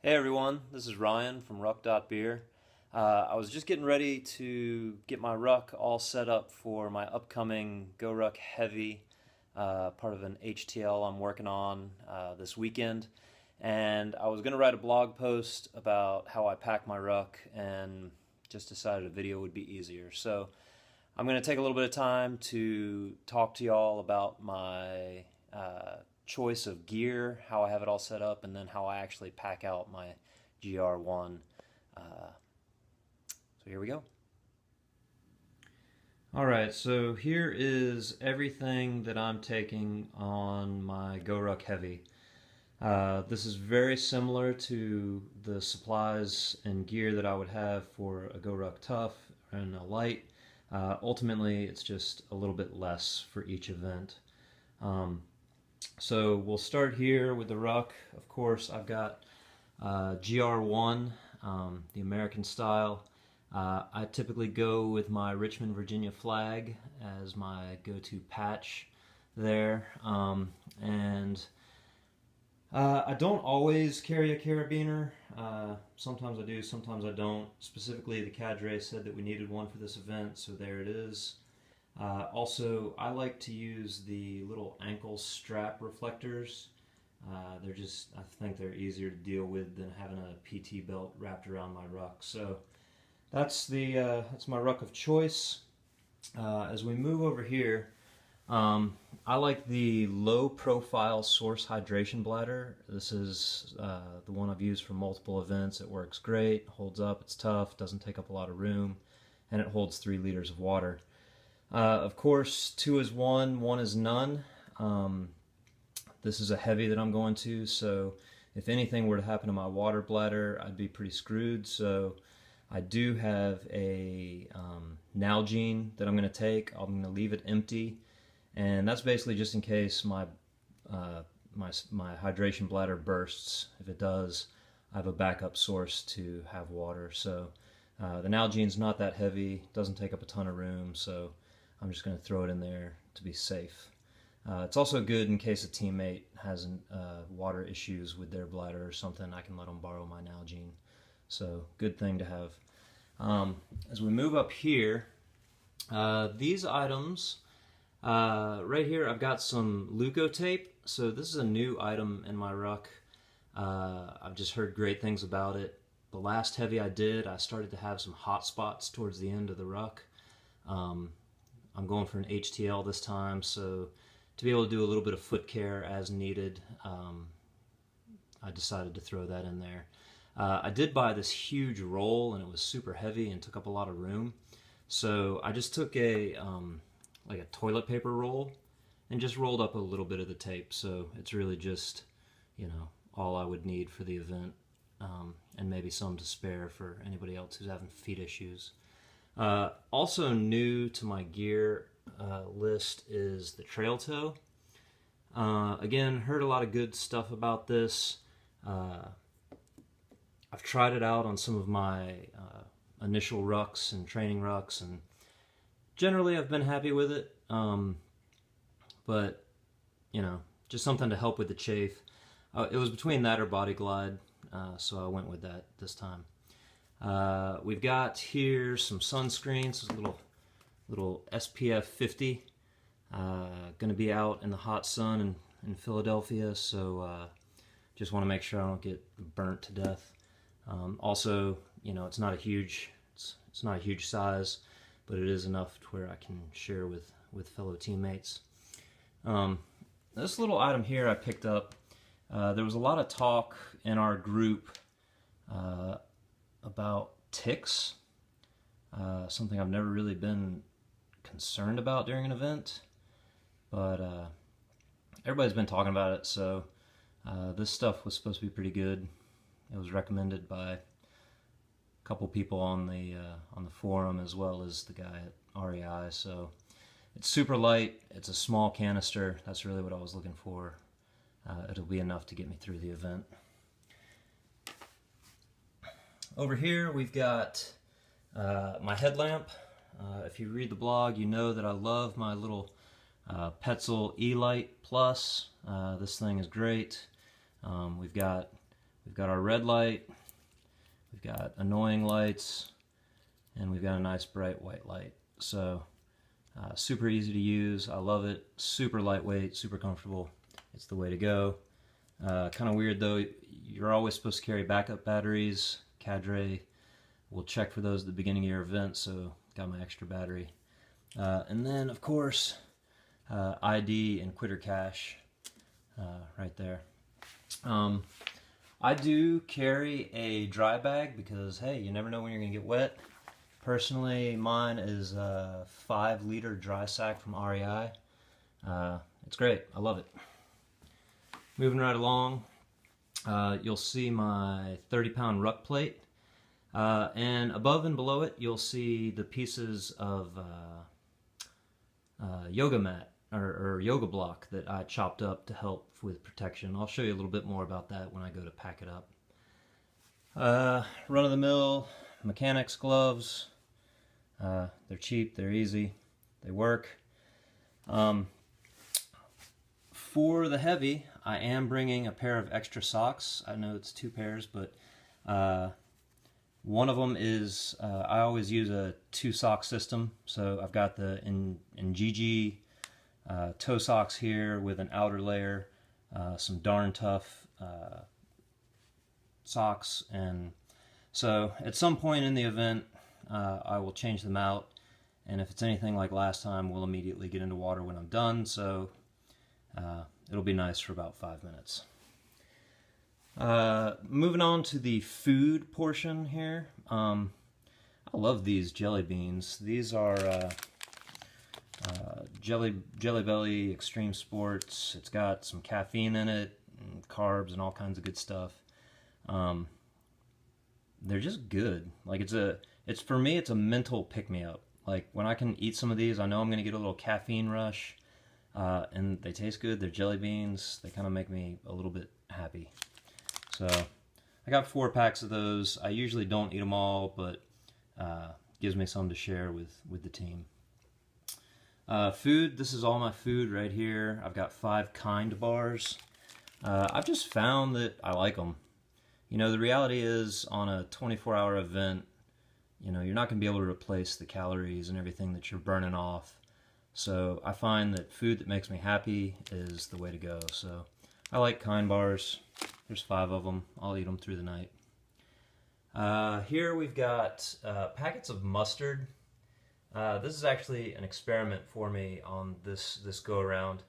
Hey everyone, this is Ryan from Ruck.Beer. I was just getting ready to get my ruck all set up for my upcoming GORUCK Heavy, part of an HTL I'm working on this weekend. And I was going to write a blog post about how I pack my ruck and just decided a video would be easier. So I'm going to take a little bit of time to talk to y'all about my choice of gear, how I have it all set up, and then how I actually pack out my GR1. So here we go. Alright, so here is everything that I'm taking on my GORUCK Heavy. This is very similar to the supplies and gear that I would have for a GORUCK Tough and a Light. Ultimately, it's just a little bit less for each event. So we'll start here with the ruck. Of course, I've got GR1, the American style. I typically go with my Richmond, Virginia flag as my go-to patch there. I don't always carry a carabiner. Sometimes I do, sometimes I don't. Specifically, the cadre said that we needed one for this event, so there it is. Also, I like to use the little ankle strap reflectors. They're just, I think they're easier to deal with than having a PT belt wrapped around my ruck. So that's my ruck of choice. As we move over here, I like the low profile source hydration bladder. This is the one I've used for multiple events. It works great, holds up, it's tough, doesn't take up a lot of room, and it holds 3 liters of water. Of course, 2 is 1, 1 is none. This is a heavy that I'm going to, so if anything were to happen to my water bladder, I'd be pretty screwed. So I do have a Nalgene that I'm going to take. I'm going to leave it empty, and that's basically just in case my hydration bladder bursts. If it does, I have a backup source to have water. So the Nalgene's not that heavy, doesn't take up a ton of room, so I'm just going to throw it in there to be safe. It's also good in case a teammate has water issues with their bladder or something. I can let them borrow my Nalgene. So good thing to have. As we move up here, these items, right here I've got some Leuco tape. So this is a new item in my ruck. I've just heard great things about it. The last heavy I did, I started to have some hot spots towards the end of the ruck. I'm going for an HTL this time, so to be able to do a little bit of foot care as needed, I decided to throw that in there. I did buy this huge roll, and it was super heavy and took up a lot of room. So I just took like a toilet paper roll and just rolled up a little bit of the tape. So it's really just, all I would need for the event, and maybe some to spare for anybody else who's having feet issues. Also new to my gear list is the trail toe. Again, heard a lot of good stuff about this. I've tried it out on some of my initial rucks and training rucks, and generally I've been happy with it. But just something to help with the chafe. It was between that or Body Glide, so I went with that this time. We've got here some sunscreens, a little SPF 50. Going to be out in the hot sun in Philadelphia, so just want to make sure I don't get burnt to death. Also, it's not a huge size, but it is enough to where I can share with fellow teammates. This little item here I picked up. There was a lot of talk in our group about ticks, something I've never really been concerned about during an event, but everybody's been talking about it, so this stuff was supposed to be pretty good. It was recommended by a couple people on the forum, as well as the guy at REI. So it's super light, it's a small canister. That's really what I was looking for. It'll be enough to get me through the event. Over here we've got my headlamp. If you read the blog, you know that I love my little Petzl E-Light Plus. This thing is great. We've got We've got our red light, we've got annoying lights, and we've got a nice bright white light. So super easy to use. I love it. Super lightweight, super comfortable. It's the way to go. Kind of weird though, you're always supposed to carry backup batteries. Cadre will check for those at the beginning of your event, so got my extra battery. And then of course, ID and quitter cache right there. I do carry a dry bag because, hey, you never know when you're going to get wet. Personally, mine is a 5-liter dry sack from REI. It's great. I love it. Moving right along, you'll see my 30-pound ruck plate. And above and below it, you'll see the pieces of yoga mat or yoga block that I chopped up to help with protection. I'll show you a little bit more about that when I go to pack it up. Run-of-the-mill mechanics gloves. They're cheap, they're easy, they work. For the heavy, I am bringing a pair of extra socks. I know it's 2 pairs, but one of them is, I always use a 2-sock system. So I've got the GG toe socks here with an outer layer, some darn tough socks, and so at some point in the event I will change them out, and if it's anything like last time, we'll immediately get into water when I'm done, so it'll be nice for about 5 minutes. Moving on to the food portion here. I love these jelly beans. These are Jelly Belly Extreme Sports. It's got some caffeine in it, and carbs, and all kinds of good stuff. They're just good. Like it's for me, it's a mental pick-me-up. Like when I can eat some of these, I know I'm gonna get a little caffeine rush, and they taste good. They're jelly beans. They kind of make me a little bit happy. So I got 4 packs of those. I usually don't eat them all, but gives me some to share with the team. Food, this is all my food right here. I've got 5 Kind bars. I've just found that I like them. You know, the reality is on a 24-hour event, you know, you're not going to be able to replace the calories and everything that you're burning off. So I find that food that makes me happy is the way to go. So I like Kind bars. There's 5 of them. I'll eat them through the night. Here we've got packets of mustard. This is actually an experiment for me on this go-around.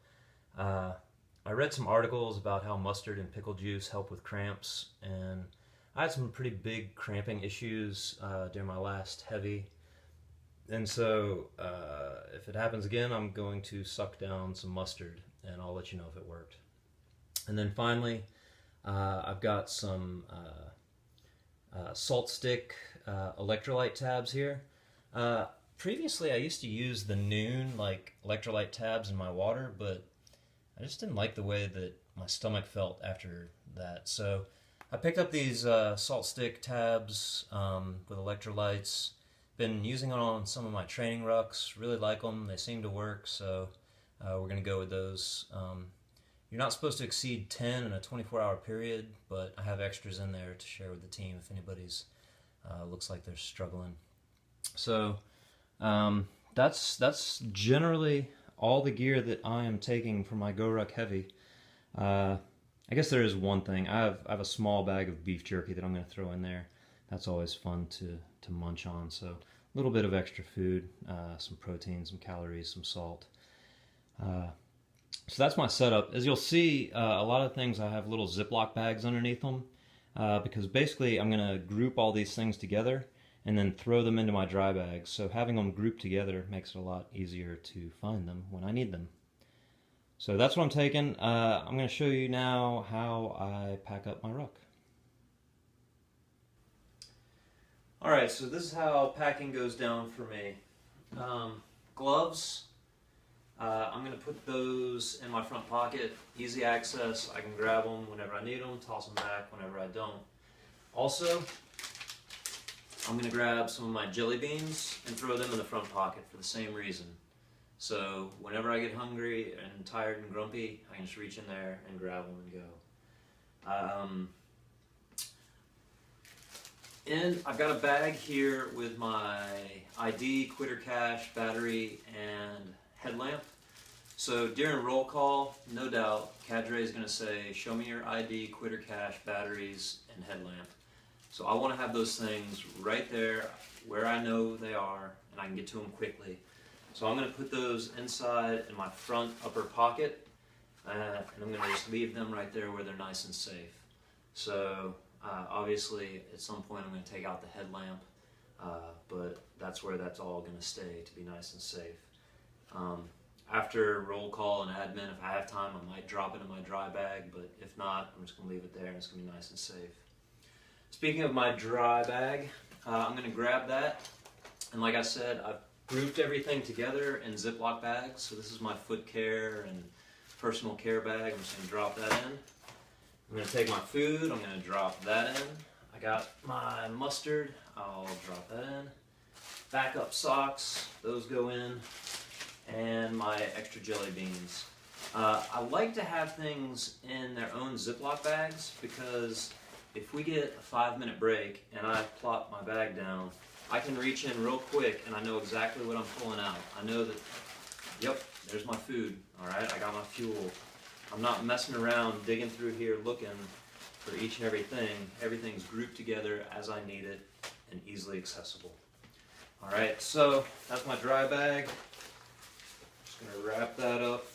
I read some articles about how mustard and pickle juice help with cramps, and I had some pretty big cramping issues during my last heavy. And so if it happens again, I'm going to suck down some mustard, and I'll let you know if it worked. And then finally, I've got some salt stick electrolyte tabs here. Previously, I used to use the Noon electrolyte tabs in my water, but I just didn't like the way that my stomach felt after that. So I picked up these salt stick tabs with electrolytes. Been using them on some of my training rucks. Really like them. They seem to work, so we're going to go with those. You're not supposed to exceed 10 in a 24-hour period, but I have extras in there to share with the team if anybody's looks like they're struggling. So that's generally all the gear that I am taking for my GORUCK Heavy. I guess there is one thing. I have a small bag of beef jerky that I'm going to throw in there. That's always fun to munch on. So a little bit of extra food, some protein, some calories, some salt. So that's my setup. As you'll see, a lot of things I have little Ziploc bags underneath them because basically I'm going to group all these things together and then throw them into my dry bags. So having them grouped together makes it a lot easier to find them when I need them. So that's what I'm taking. I'm going to show you now how I pack up my ruck. Alright, so this is how packing goes down for me. Gloves, I'm going to put those in my front pocket. Easy access. I can grab them whenever I need them, toss them back whenever I don't. Also, I'm going to grab some of my jelly beans and throw them in the front pocket for the same reason. So whenever I get hungry and tired and grumpy, I can just reach in there and grab them and go. And I've got a bag here with my ID, quitter cache, battery, and headlamp. So during roll call, no doubt, Cadre is going to say, show me your ID, quitter cache, batteries, and headlamp. So I want to have those things right there where I know they are and I can get to them quickly. So I'm going to put those inside in my front upper pocket and I'm going to just leave them right there where they're nice and safe. So obviously at some point I'm going to take out the headlamp, but that's where that's all going to stay to be nice and safe. After roll call and admin, if I have time, I might drop it in my dry bag, but if not, I'm just going to leave it there and it's going to be nice and safe. Speaking of my dry bag, I'm going to grab that, and like I said, I've grouped everything together in Ziploc bags. So this is my foot care and personal care bag. I'm just going to drop that in. I'm going to take my food, I'm going to drop that in. I got my mustard, I'll drop that in. Backup socks, those go in. And my extra jelly beans. I like to have things in their own Ziploc bags because if we get a 5-minute break and I plop my bag down, I can reach in real quick and I know exactly what I'm pulling out. I know that, yep, there's my food, alright, I got my fuel. I'm not messing around digging through here looking for each and everything. Everything's grouped together as I need it and easily accessible. Alright, so that's my dry bag. Just going to wrap that up,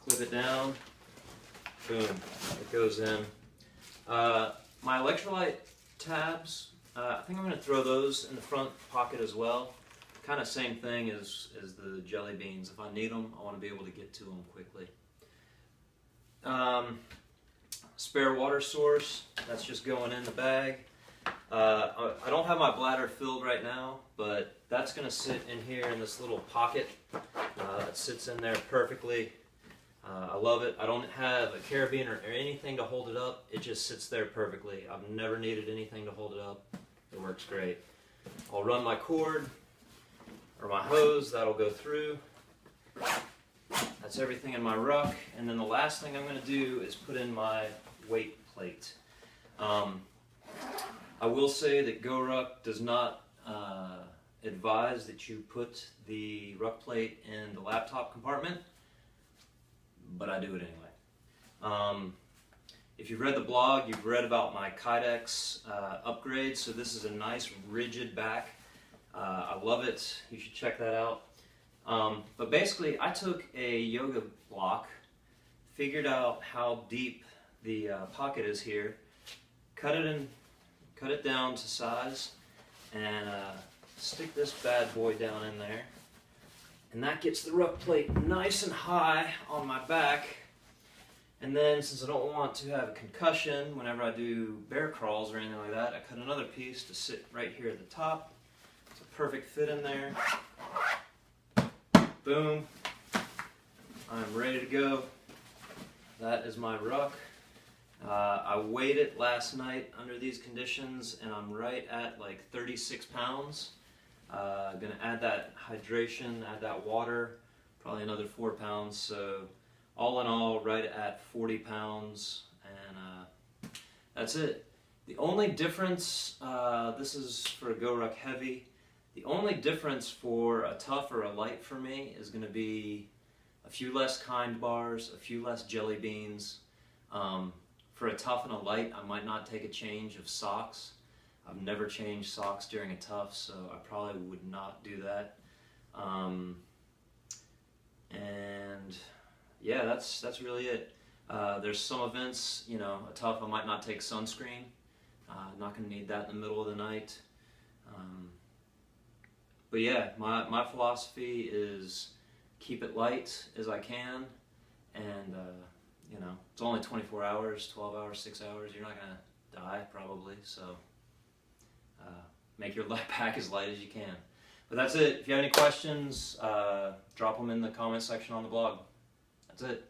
clip it down, boom, it goes in. My electrolyte tabs, I think I'm going to throw those in the front pocket as well. Kind of same thing as the jelly beans. If I need them, I want to be able to get to them quickly. Spare water source, that's just going in the bag. I don't have my bladder filled right now, but that's going to sit in here in this little pocket. It sits in there perfectly. I love it. I don't have a carabiner or anything to hold it up. It just sits there perfectly. I've never needed anything to hold it up. It works great. I'll run my cord or my hose. That'll go through. That's everything in my ruck. And then the last thing I'm going to do is put in my weight plate. I will say that GORUCK does not advise that you put the ruck plate in the laptop compartment, but I do it anyway. If you've read the blog, you've read about my Kydex upgrade, so this is a nice rigid back. I love it. You should check that out. But basically, I took a yoga block, figured out how deep the pocket is here, cut it down to size, and stick this bad boy down in there. And that gets the ruck plate nice and high on my back. And then, since I don't want to have a concussion whenever I do bear crawls or anything like that, I cut another piece to sit right here at the top. It's a perfect fit in there. Boom. I'm ready to go. That is my ruck. I weighed it last night under these conditions and I'm right at like 36 pounds. Gonna add that hydration, add that water, probably another 4 pounds. So all in all, right at 40 pounds, and that's it. The only difference, this is for a GORUCK Heavy, the only difference for a tough or a light for me is going to be a few less kind bars, a few less jelly beans. For a tough and a light, I might not take a change of socks. I've never changed socks during a tough, so I probably would not do that. And yeah, that's really it. There's some events, you know, a tough I might not take sunscreen. Not going to need that in the middle of the night. But yeah, my philosophy is keep it light as I can, and you know, it's only 24 hours, 12 hours, 6 hours. You're not going to die probably, so make your pack as light as you can. But that's it. If you have any questions, drop them in the comment section on the blog. That's it.